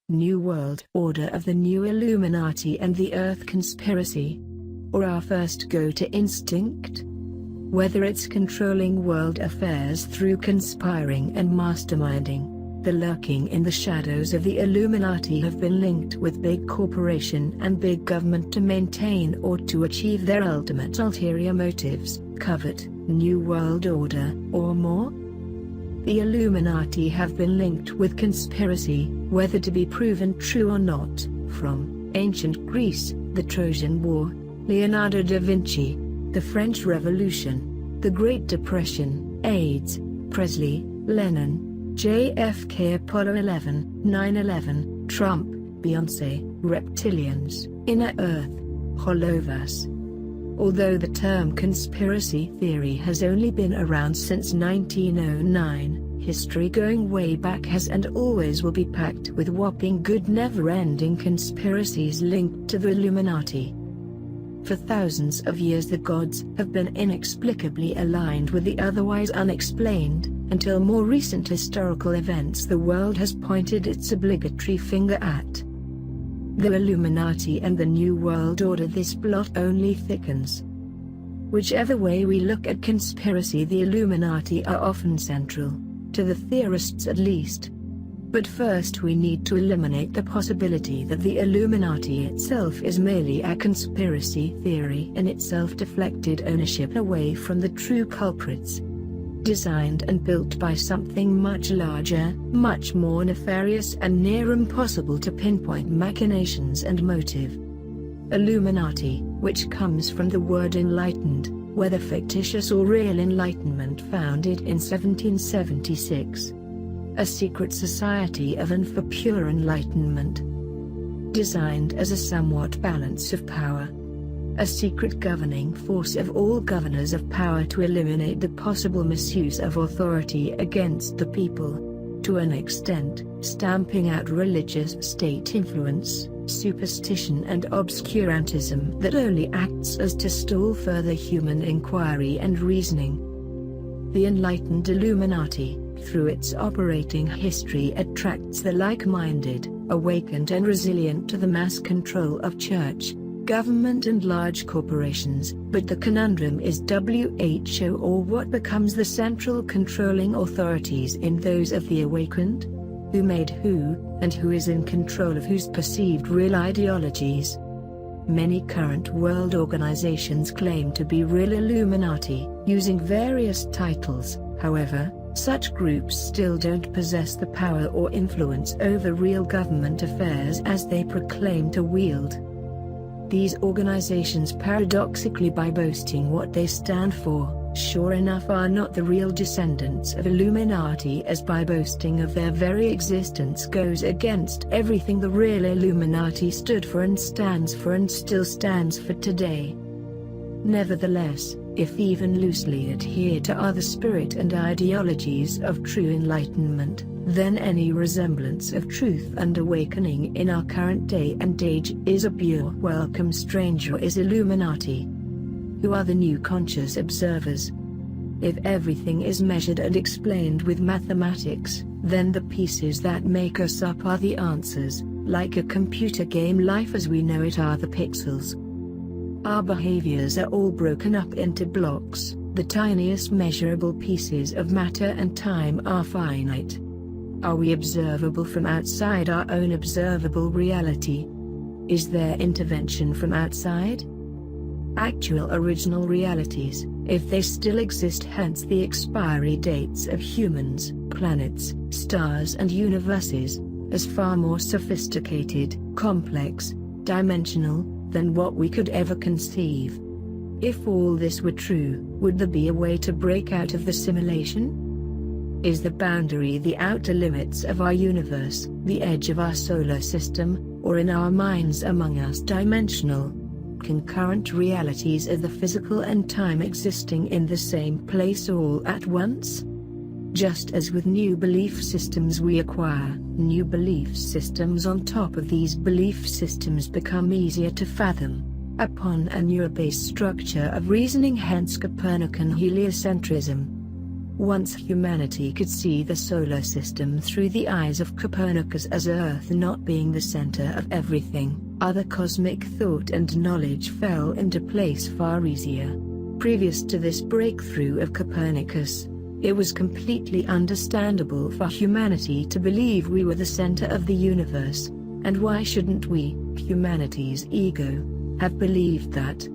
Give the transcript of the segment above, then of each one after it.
New World Order of the New Illuminati and the Earth Conspiracy? Or our first go-to instinct? Whether it's controlling world affairs through conspiring and masterminding, the lurking in the shadows of the Illuminati have been linked with big corporation and big government to maintain or to achieve their ultimate ulterior motives, covert, New World Order, or more. The Illuminati have been linked with conspiracy, whether to be proven true or not, from ancient Greece, the Trojan War, Leonardo da Vinci, the French Revolution, the Great Depression, AIDS, Presley, Lennon, JFK, Apollo 11, 9/11, Trump, Beyoncé, reptilians, inner Earth, Holovas. Although the term conspiracy theory has only been around since 1909, history going way back has and always will be packed with whopping good never-ending conspiracies linked to the Illuminati. For thousands of years the gods have been inexplicably aligned with the otherwise unexplained, until more recent historical events the world has pointed its obligatory finger at. The Illuminati and the New World Order. This plot only thickens. Whichever way we look at conspiracy, the Illuminati are often central, to the theorists at least. But first we need to eliminate the possibility that the Illuminati itself is merely a conspiracy theory in itself, deflected ownership away from the true culprits. Designed and built by something much larger, much more nefarious and near impossible to pinpoint machinations and motive. Illuminati, which comes from the word enlightened, whether fictitious or real enlightenment, founded in 1776. A secret society of and for pure enlightenment. Designed as a somewhat balance of power. A secret governing force of all governors of power to eliminate the possible misuse of authority against the people. To an extent, stamping out religious state influence, superstition and obscurantism that only acts as to stall further human inquiry and reasoning. The enlightened Illuminati, through its operating history, attracts the like-minded, awakened and resilient to the mass control of church, government and large corporations. But the conundrum is WHO, or what becomes the central controlling authorities in those of the awakened? Who made who, and who is in control of whose perceived real ideologies? Many current world organizations claim to be real Illuminati, using various titles. However, such groups still don't possess the power or influence over real government affairs as they proclaim to wield. These organizations, paradoxically, by boasting what they stand for, sure enough are not the real descendants of Illuminati, as by boasting of their very existence goes against everything the real Illuminati stood for and stands for and still stands for today. Nevertheless, if even loosely adhere to other spirit and ideologies of true enlightenment, then any resemblance of truth and awakening in our current day and age is a pure welcome stranger is Illuminati. Who are the new conscious observers? If everything is measured and explained with mathematics, then the pieces that make us up are the answers. Like a computer game, life as we know it are the pixels. Our behaviors are all broken up into blocks. The tiniest measurable pieces of matter and time are finite. Are we observable from outside our own observable reality? Is there intervention from outside? Actual original realities, if they still exist, hence the expiry dates of humans, planets, stars and universes, as far more sophisticated, complex, dimensional, than what we could ever conceive. If all this were true, would there be a way to break out of the simulation? Is the boundary the outer limits of our universe, the edge of our solar system, or in our minds among us dimensional, concurrent realities of the physical and time existing in the same place all at once? Just as with new belief systems we acquire new belief systems on top of these belief systems become easier to fathom, upon a newer base structure of reasoning, hence Copernican heliocentrism. Once humanity could see the solar system through the eyes of Copernicus as Earth not being the center of everything, other cosmic thought and knowledge fell into place far easier. Previous to this breakthrough of Copernicus, it was completely understandable for humanity to believe we were the center of the universe, and why shouldn't we, humanity's ego, have believed that?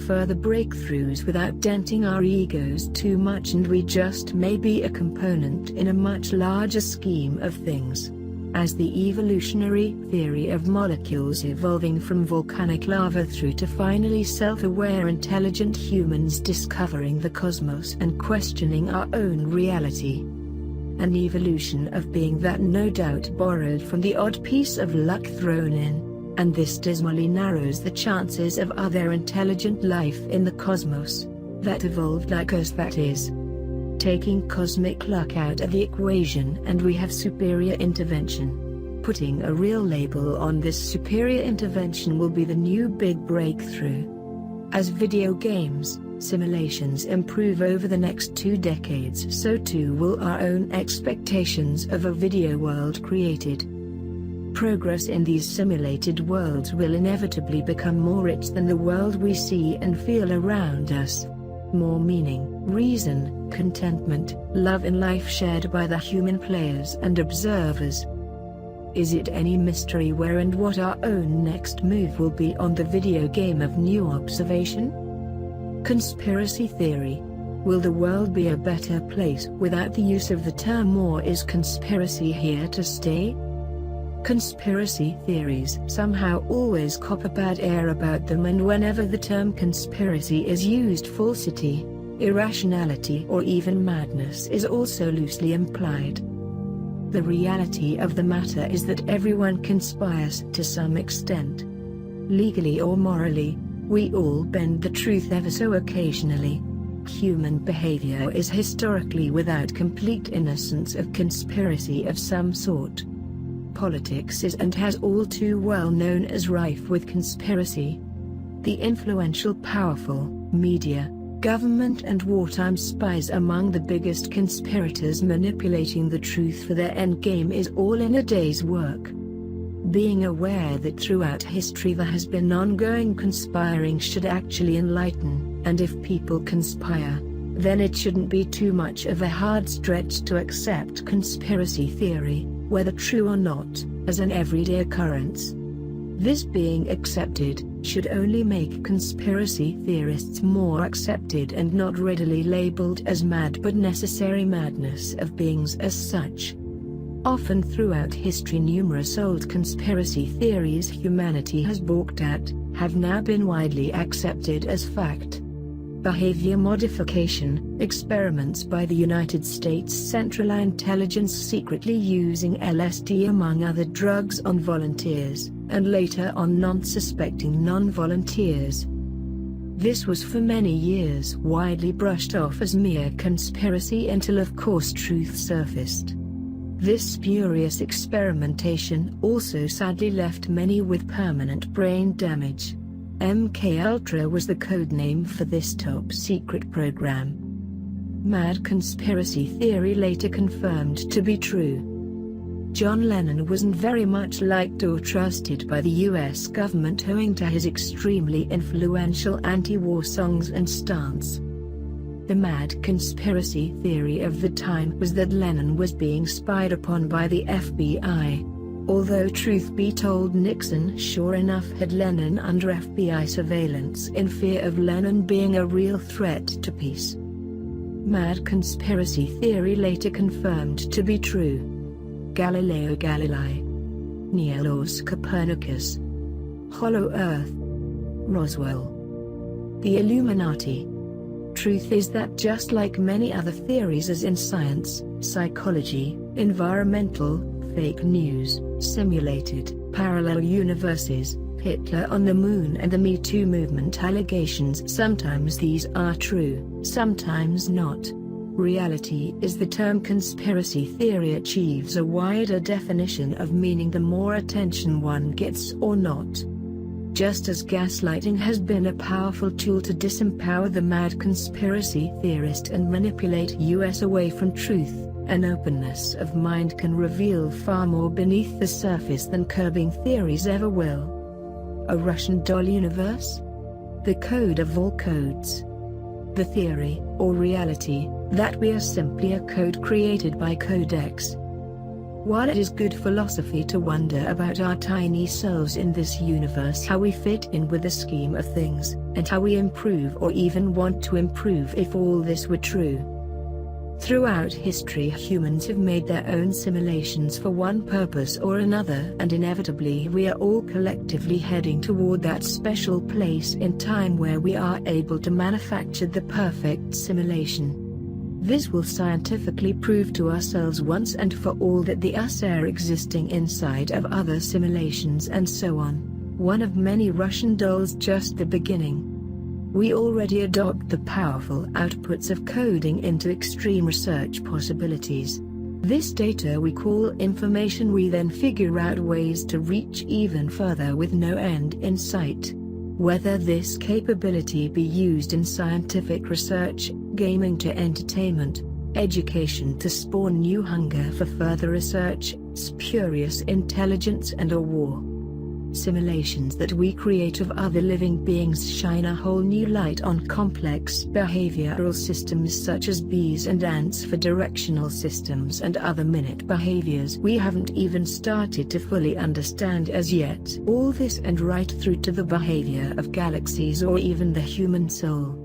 Further breakthroughs without denting our egos too much, and we just may be a component in a much larger scheme of things. As the evolutionary theory of molecules evolving from volcanic lava through to finally self-aware intelligent humans discovering the cosmos and questioning our own reality. An evolution of being that no doubt borrowed from the odd piece of luck thrown in, and this dismally narrows the chances of other intelligent life in the cosmos, that evolved like us, that is, taking cosmic luck out of the equation, and we have superior intervention. Putting a real label on this superior intervention will be the new big breakthrough. As video games, simulations improve over the next 2 decades, so too will our own expectations of a video world created. Progress in these simulated worlds will inevitably become more rich than the world we see and feel around us. More meaning, reason, contentment, love in life shared by the human players and observers. Is it any mystery where and what our own next move will be on the video game of new observation? Conspiracy theory. Will the world be a better place without the use of the term, or is conspiracy here to stay? Conspiracy theories somehow always cop a bad air about them, and whenever the term conspiracy is used, falsity, irrationality or even madness is also loosely implied. The reality of the matter is that everyone conspires to some extent. Legally or morally, we all bend the truth ever so occasionally. Human behavior is historically without complete innocence of conspiracy of some sort. Politics is and has all too well known as rife with conspiracy. The influential, powerful, media, government and wartime spies among the biggest conspirators manipulating the truth for their endgame is all in a day's work. Being aware that throughout history there has been ongoing conspiring should actually enlighten, and if people conspire, then it shouldn't be too much of a hard stretch to accept conspiracy theory, whether true or not, as an everyday occurrence. This being accepted should only make conspiracy theorists more accepted and not readily labeled as mad but necessary madness of beings as such. Often throughout history, numerous old conspiracy theories humanity has balked at have now been widely accepted as fact. Behavior modification, experiments by the United States Central Intelligence secretly using LSD among other drugs on volunteers, and later on non-suspecting non-volunteers. This was for many years widely brushed off as mere conspiracy until of course truth surfaced. This spurious experimentation also sadly left many with permanent brain damage. MKUltra was the codename for this top-secret program. Mad conspiracy theory later confirmed to be true. John Lennon wasn't very much liked or trusted by the US government owing to his extremely influential anti-war songs and stance. The mad conspiracy theory of the time was that Lennon was being spied upon by the FBI. Although truth be told, Nixon sure enough had Lennon under FBI surveillance in fear of Lennon being a real threat to peace. Mad conspiracy theory later confirmed to be true. Galileo Galilei, Nicolaus Copernicus, Hollow Earth, Roswell, the Illuminati. Truth is that just like many other theories as in science, psychology, environmental, fake news, simulated, parallel universes, Hitler on the moon and the Me Too movement allegations, sometimes these are true, sometimes not. Reality is the term conspiracy theory achieves a wider definition of meaning the more attention one gets or not. Just as gaslighting has been a powerful tool to disempower the mad conspiracy theorist and manipulate us away from truth, an openness of mind can reveal far more beneath the surface than curbing theories ever will. A Russian doll universe? The code of all codes. The theory, or reality, that we are simply a code created by Codex. While it is good philosophy to wonder about our tiny souls in this universe, how we fit in with the scheme of things, and how we improve or even want to improve if all this were true. Throughout history, humans have made their own simulations for one purpose or another, and inevitably we are all collectively heading toward that special place in time where we are able to manufacture the perfect simulation. This will scientifically prove to ourselves once and for all that the us are existing inside of other simulations and so on. One of many Russian dolls, just the beginning. We already adopt the powerful outputs of coding into extreme research possibilities. This data we call information. We then figure out ways to reach even further with no end in sight. Whether this capability be used in scientific research, gaming to entertainment, education to spawn new hunger for further research, spurious intelligence and/or war. Simulations that we create of other living beings shine a whole new light on complex behavioral systems such as bees and ants, for directional systems and other minute behaviors we haven't even started to fully understand as yet. All this and right through to the behavior of galaxies or even the human soul.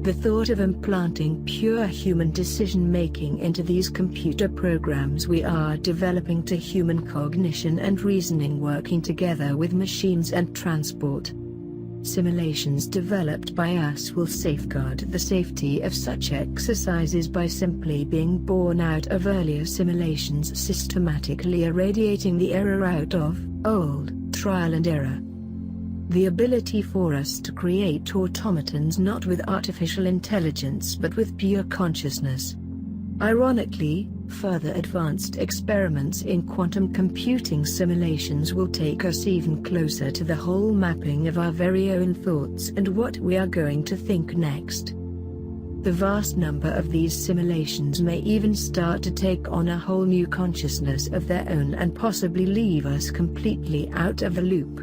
The thought of implanting pure human decision-making into these computer programs we are developing to human cognition and reasoning, working together with machines and transport. Simulations developed by us will safeguard the safety of such exercises by simply being born out of earlier simulations, systematically irradiating the error out of old trial and error. The ability for us to create automatons not with artificial intelligence but with pure consciousness. Ironically, further advanced experiments in quantum computing simulations will take us even closer to the whole mapping of our very own thoughts and what we are going to think next. The vast number of these simulations may even start to take on a whole new consciousness of their own and possibly leave us completely out of the loop.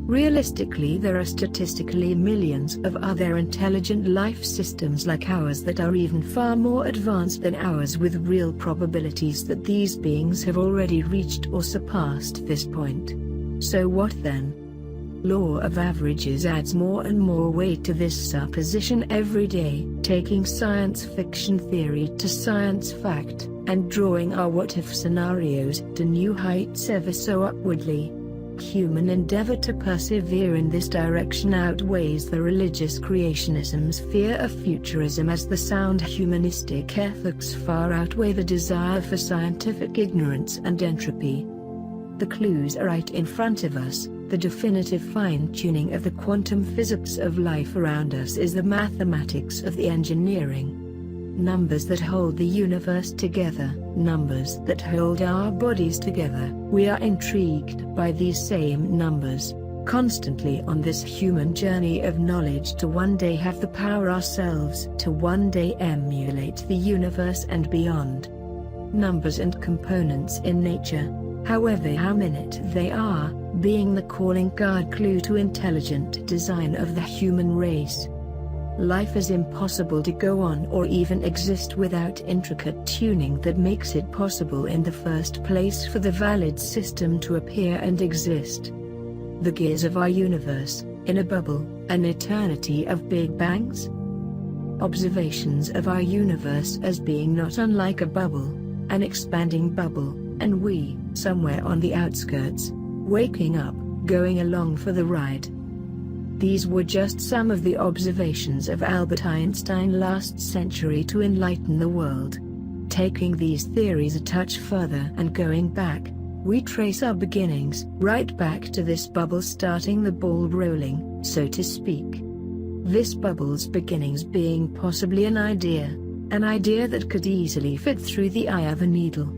Realistically, there are statistically millions of other intelligent life systems like ours that are even far more advanced than ours, with real probabilities that these beings have already reached or surpassed this point. So what then? Law of averages adds more and more weight to this supposition every day, taking science fiction theory to science fact, and drawing our what-if scenarios to new heights ever so upwardly. Human endeavor to persevere in this direction outweighs the religious creationism's fear of futurism, as the sound humanistic ethics far outweigh the desire for scientific ignorance and entropy. The clues are right in front of us. The definitive fine-tuning of the quantum physics of life around us is the mathematics of the engineering. Numbers that hold the universe together, numbers that hold our bodies together. We are intrigued by these same numbers, constantly on this human journey of knowledge to one day have the power ourselves to one day emulate the universe and beyond. Numbers and components in nature, however how minute they are, being the calling card clue to intelligent design of the human race. Life is impossible to go on or even exist without intricate tuning that makes it possible in the first place for the valid system to appear and exist. The gears of our universe, in a bubble, an eternity of big bangs? Observations of our universe as being not unlike a bubble, an expanding bubble, and we, somewhere on the outskirts, waking up, going along for the ride. These were just some of the observations of Albert Einstein last century to enlighten the world. Taking these theories a touch further and going back, we trace our beginnings right back to this bubble, starting the ball rolling, so to speak. This bubble's beginnings being possibly an idea that could easily fit through the eye of a needle.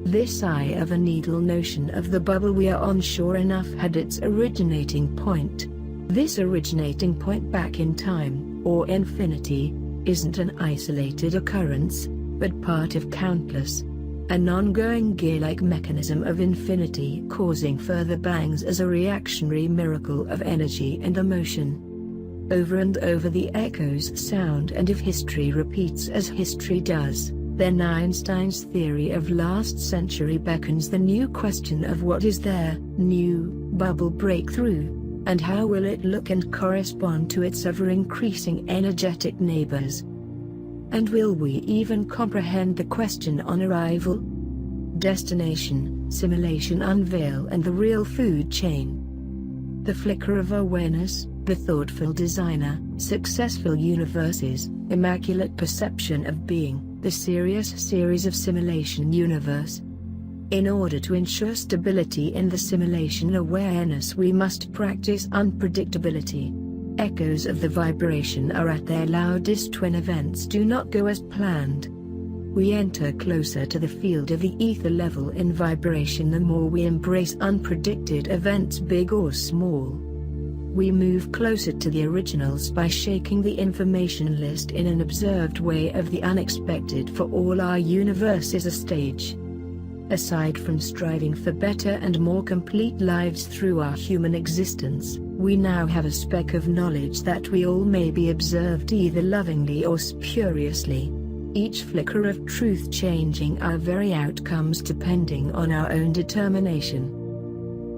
This eye-of-a-needle notion of the bubble we are on sure enough had its originating point. This originating point back in time, or infinity, isn't an isolated occurrence, but part of countless, an ongoing gear-like mechanism of infinity causing further bangs as a reactionary miracle of energy and emotion. Over and over the echoes sound, and if history repeats as history does, then Einstein's theory of last century beckons the new question of what is their new bubble breakthrough, and how will it look and correspond to its ever-increasing energetic neighbors? And will we even comprehend the question on arrival? Destination, simulation unveil and the real food chain. The flicker of awareness, the thoughtful designer, successful universes, immaculate perception of being, the serious series of simulation universe. In order to ensure stability in the simulation awareness, we must practice unpredictability. Echoes of the vibration are at their loudest when events do not go as planned. We enter closer to the field of the ether level in vibration the more we embrace unpredicted events, big or small. We move closer to the originals by shaking the information list in an observed way of the unexpected, for all our universe is a stage. Aside from striving for better and more complete lives through our human existence, we now have a speck of knowledge that we all may be observed either lovingly or spuriously. Each flicker of truth changing our very outcomes depending on our own determination.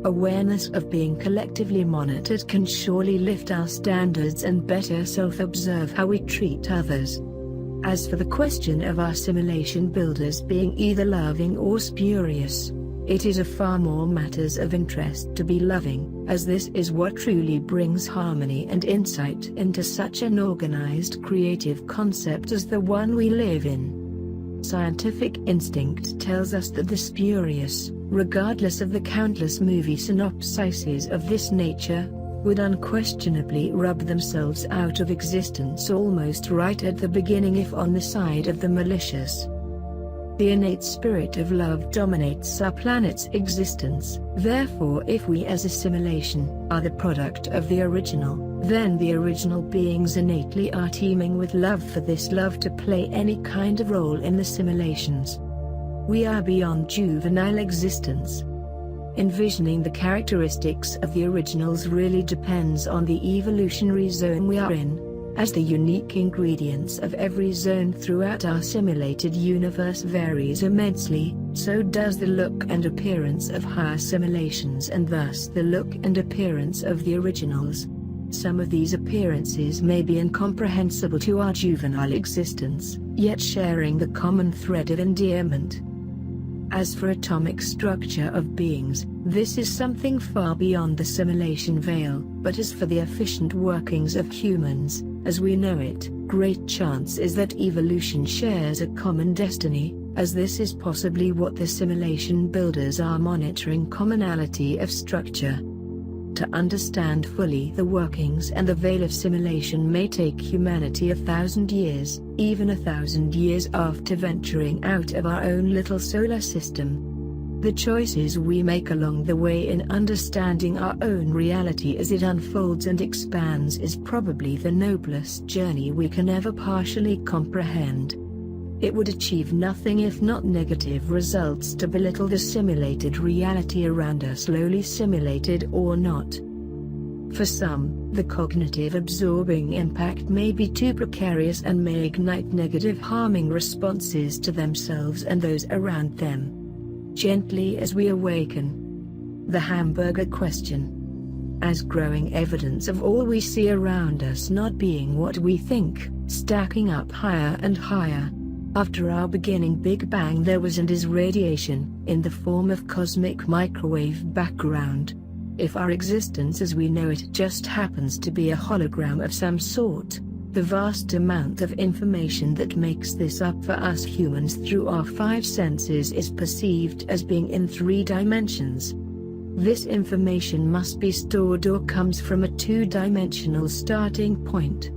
Awareness of being collectively monitored can surely lift our standards and better self-observe how we treat others. As for the question of our simulation builders being either loving or spurious, it is of far more matters of interest to be loving, as this is what truly brings harmony and insight into such an organized creative concept as the one we live in. Scientific instinct tells us that the spurious, regardless of the countless movie synopsises of this nature, would unquestionably rub themselves out of existence almost right at the beginning if on the side of the malicious. The innate spirit of love dominates our planet's existence. Therefore, if we as a simulation are the product of the original, then the original beings innately are teeming with love for this love to play any kind of role in the simulations. We are beyond juvenile existence. Envisioning the characteristics of the originals really depends on the evolutionary zone we are in. As the unique ingredients of every zone throughout our simulated universe varies immensely, so does the look and appearance of higher simulations and thus the look and appearance of the originals. Some of these appearances may be incomprehensible to our juvenile existence, yet sharing the common thread of endearment. As for atomic structure of beings, this is something far beyond the simulation veil, but as for the efficient workings of humans, as we know it, great chance is that evolution shares a common destiny, as this is possibly what the simulation builders are monitoring: commonality of structure. To understand fully the workings and the veil of simulation may take humanity 1,000 years, even 1,000 years after venturing out of our own little solar system. The choices we make along the way in understanding our own reality as it unfolds and expands is probably the noblest journey we can ever partially comprehend. It would achieve nothing if not negative results to belittle the simulated reality around us, slowly simulated or not. For some, the cognitive absorbing impact may be too precarious and may ignite negative harming responses to themselves and those around them. Gently as we awaken the hamburger question, as growing evidence of all we see around us not being what we think, stacking up higher and higher. After our beginning Big Bang there was and is radiation, in the form of cosmic microwave background. If our existence as we know it just happens to be a hologram of some sort, the vast amount of information that makes this up for us humans through our 5 senses is perceived as being in 3 dimensions. This information must be stored or comes from a 2-dimensional starting point.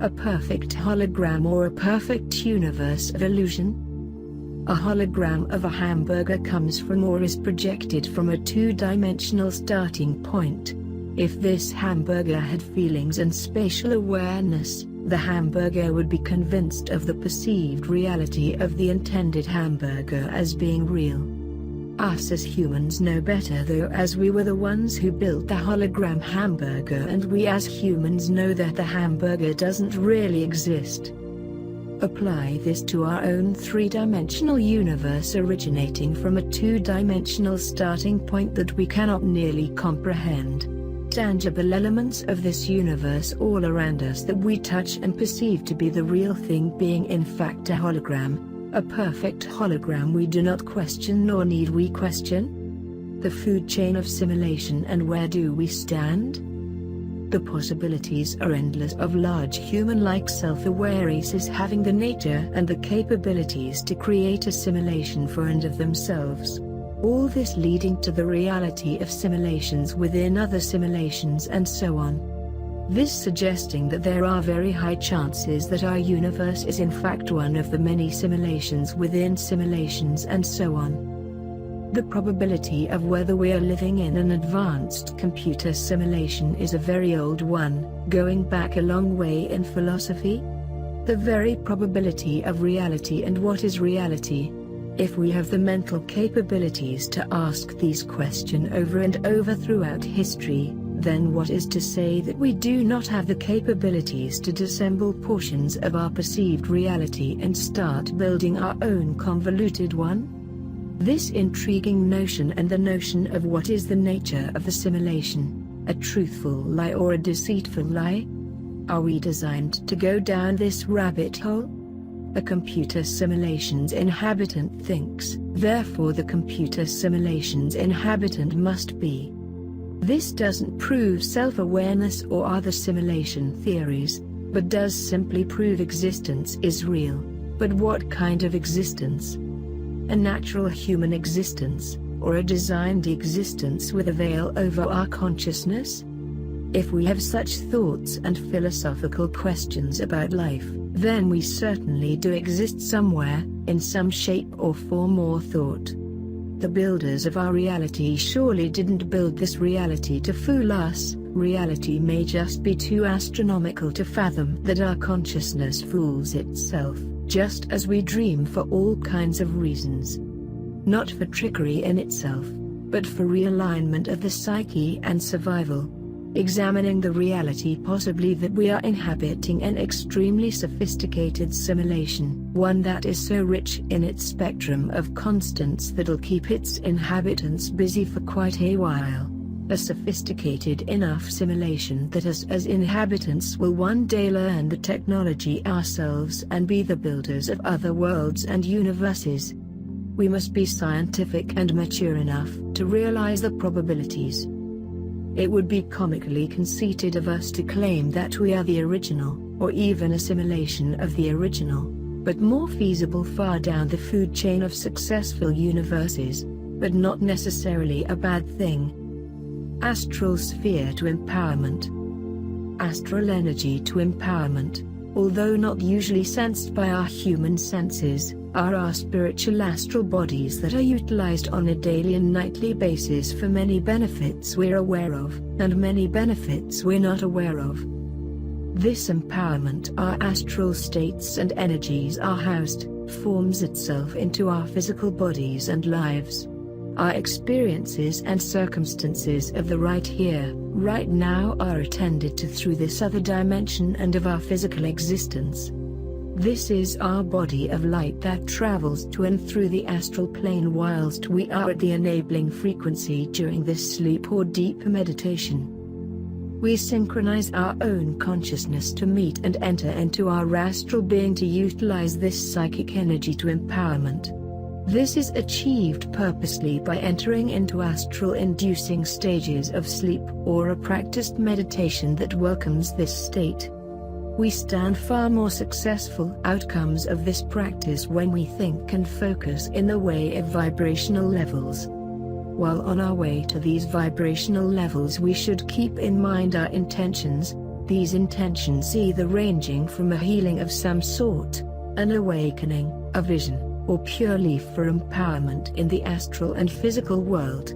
A perfect hologram or a perfect universe of illusion? A hologram of a hamburger comes from or is projected from a two-dimensional starting point. If this hamburger had feelings and spatial awareness, the hamburger would be convinced of the perceived reality of the intended hamburger as being real. Us as humans know better though, as we were the ones who built the hologram hamburger, and we as humans know that the hamburger doesn't really exist. Apply this to our own three-dimensional universe originating from a two-dimensional starting point that we cannot nearly comprehend. Tangible elements of this universe all around us that we touch and perceive to be the real thing being in fact a hologram. A perfect hologram we do not question nor need we question. The food chain of simulation, and where do we stand? The possibilities are endless of large human-like self-aware races having the nature and the capabilities to create a simulation for and of themselves. All this leading to the reality of simulations within other simulations and so on. This suggesting that there are very high chances that our universe is in fact one of the many simulations within simulations and so on. The probability of whether we are living in an advanced computer simulation is a very old one, going back a long way in philosophy. The very probability of reality and what is reality. If we have the mental capabilities to ask these questions over and over throughout history, then what is to say that we do not have the capabilities to disassemble portions of our perceived reality and start building our own convoluted one? This intriguing notion and the notion of what is the nature of the simulation, a truthful lie or a deceitful lie? Are we designed to go down this rabbit hole? A computer simulation's inhabitant thinks, therefore the computer simulation's inhabitant must be. This doesn't prove self-awareness or other simulation theories, but does simply prove existence is real. But what kind of existence? A natural human existence, or a designed existence with a veil over our consciousness? If we have such thoughts and philosophical questions about life, then we certainly do exist somewhere, in some shape or form or thought. The builders of our reality surely didn't build this reality to fool us. Reality may just be too astronomical to fathom that our consciousness fools itself, just as we dream for all kinds of reasons. Not for trickery in itself, but for realignment of the psyche and survival. Examining the reality possibly that we are inhabiting an extremely sophisticated simulation, one that is so rich in its spectrum of constants that'll keep its inhabitants busy for quite a while. A sophisticated enough simulation that us as inhabitants will one day learn the technology ourselves and be the builders of other worlds and universes. We must be scientific and mature enough to realize the probabilities. It would be comically conceited of us to claim that we are the original, or even a simulation of the original, but more feasible far down the food chain of successful universes, but not necessarily a bad thing. Astral sphere to empowerment. Astral energy to empowerment, although not usually sensed by our human senses, are our spiritual astral bodies that are utilized on a daily and nightly basis for many benefits we're aware of, and many benefits we're not aware of. This empowerment, our astral states and energies are housed, forms itself into our physical bodies and lives. Our experiences and circumstances of the right here, right now are attended to through this other dimension and of our physical existence. This is our body of light that travels to and through the astral plane whilst we are at the enabling frequency during this sleep or deep meditation. We synchronize our own consciousness to meet and enter into our astral being to utilize this psychic energy to empowerment. This is achieved purposely by entering into astral-inducing stages of sleep or a practiced meditation that welcomes this state. We stand far more successful outcomes of this practice when we think and focus in the way of vibrational levels. While on our way to these vibrational levels, we should keep in mind our intentions. These intentions either ranging from a healing of some sort, an awakening, a vision, or purely for empowerment in the astral and physical world.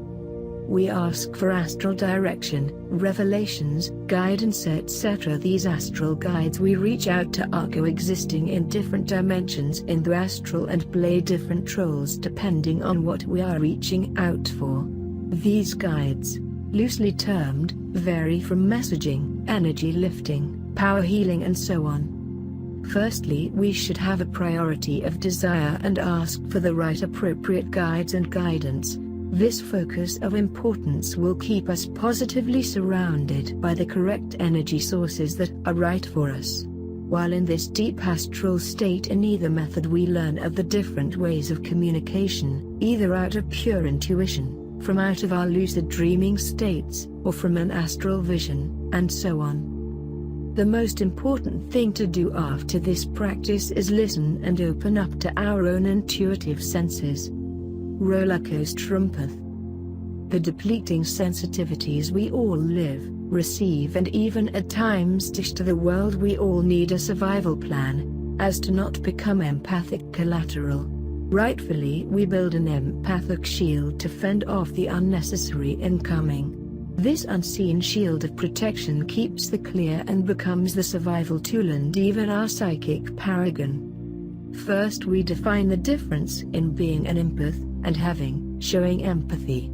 We ask for astral direction, revelations, guidance, etc. These astral guides we reach out to are coexisting in different dimensions in the astral and play different roles depending on what we are reaching out for. These guides, loosely termed, vary from messaging, energy lifting, power healing and so on. Firstly, we should have a priority of desire and ask for the right appropriate guides and guidance. This focus of importance will keep us positively surrounded by the correct energy sources that are right for us. While in this deep astral state, in either method we learn of the different ways of communication, either out of pure intuition, from out of our lucid dreaming states, or from an astral vision, and so on. The most important thing to do after this practice is listen and open up to our own intuitive senses. Rollercoaster empath. The depleting sensitivities we all live, receive and even at times dish to the world. We all need a survival plan, as to not become empathic collateral. Rightfully we build an empathic shield to fend off the unnecessary incoming. This unseen shield of protection keeps the clear and becomes the survival tool and even our psychic paragon. First we define the difference in being an empath and showing empathy.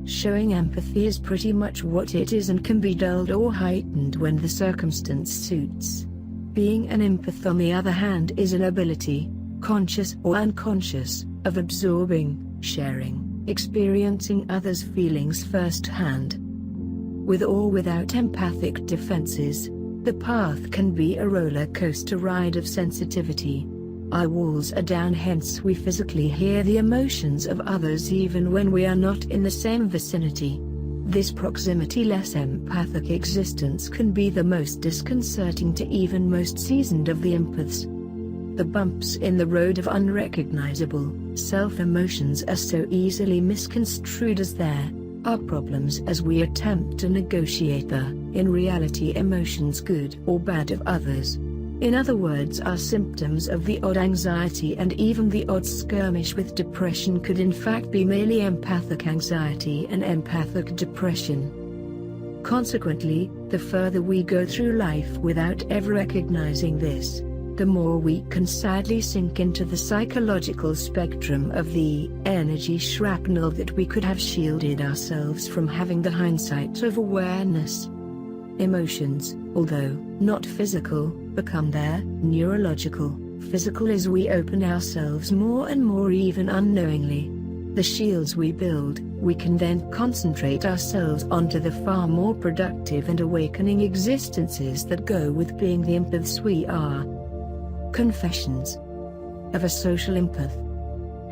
Showing empathy is pretty much what it is and can be dulled or heightened when the circumstance suits. Being an empath, on the other hand, is an ability, conscious or unconscious, of absorbing, sharing, experiencing others' feelings firsthand. With or without empathic defenses, the path can be a roller coaster ride of sensitivity. Our walls are down, hence we physically hear the emotions of others even when we are not in the same vicinity. This proximity-less empathic existence can be the most disconcerting to even most seasoned of the empaths. The bumps in the road of unrecognizable self-emotions are so easily misconstrued as there are problems as we attempt to negotiate the, in reality, emotions good or bad of others. In other words, our symptoms of the odd anxiety and even the odd skirmish with depression could in fact be merely empathic anxiety and empathic depression. Consequently, the further we go through life without ever recognizing this, the more we can sadly sink into the psychological spectrum of the energy shrapnel that we could have shielded ourselves from having the hindsight of awareness. Emotions, although not physical, become there, neurological, physical as we open ourselves more and more, even unknowingly. The shields we build, we can then concentrate ourselves onto the far more productive and awakening existences that go with being the empaths we are. Confessions of a social empath.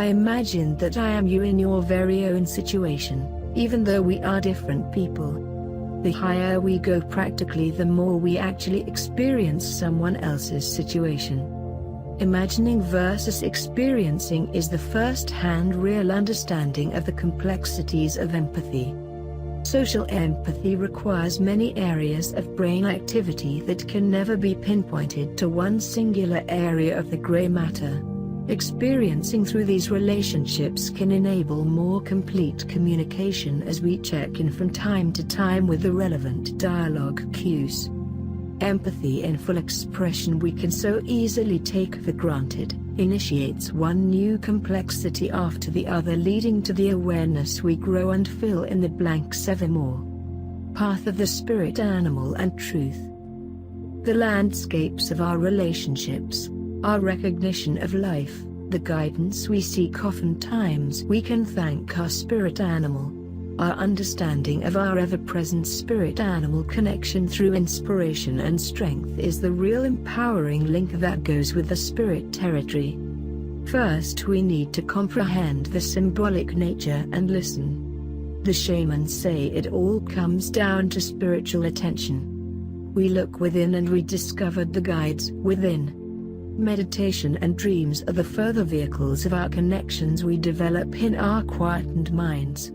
I imagine that I am you in your very own situation, even though we are different people. The higher we go practically, the more we actually experience someone else's situation. Imagining versus experiencing is the first-hand real understanding of the complexities of empathy. Social empathy requires many areas of brain activity that can never be pinpointed to one singular area of the gray matter. Experiencing through these relationships can enable more complete communication as we check in from time to time with the relevant dialogue cues. Empathy in full expression we can so easily take for granted, initiates one new complexity after the other, leading to the awareness we grow and fill in the blanks evermore. Path of the spirit animal and truth. The landscapes of our relationships, our recognition of life, the guidance we seek, oftentimes we can thank our spirit animal. Our understanding of our ever-present spirit animal connection through inspiration and strength is the real empowering link that goes with the spirit territory. First we need to comprehend the symbolic nature and listen. The shamans say it all comes down to spiritual attention. We look within and we discovered the guides within. Meditation and dreams are the further vehicles of our connections we develop in our quietened minds.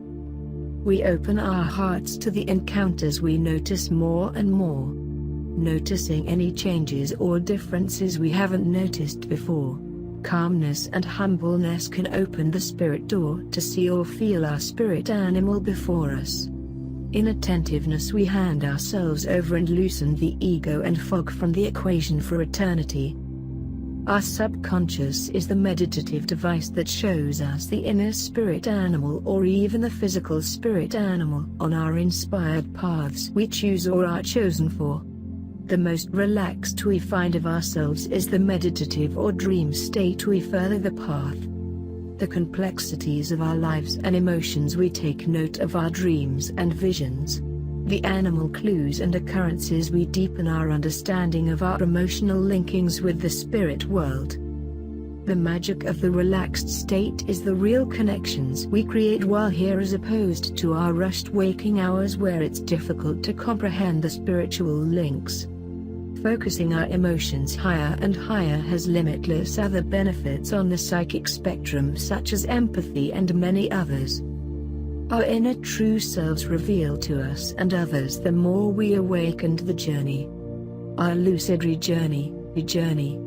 We open our hearts to the encounters we notice more and more. Noticing any changes or differences we haven't noticed before. Calmness and humbleness can open the spirit door to see or feel our spirit animal before us. In attentiveness we hand ourselves over and loosen the ego and fog from the equation for eternity. Our subconscious is the meditative device that shows us the inner spirit animal or even the physical spirit animal on our inspired paths we choose or are chosen for. The most relaxed we find of ourselves is the meditative or dream state we further the path. The complexities of our lives and emotions we take note of our dreams and visions. The animal clues and occurrences we deepen our understanding of our emotional linkings with the spirit world. The magic of the relaxed state is the real connections we create while here as opposed to our rushed waking hours where it's difficult to comprehend the spiritual links. Focusing our emotions higher and higher has limitless other benefits on the psychic spectrum such as empathy and many others. Our inner true selves reveal to us and others the more we awaken to the journey. Our lucid journey.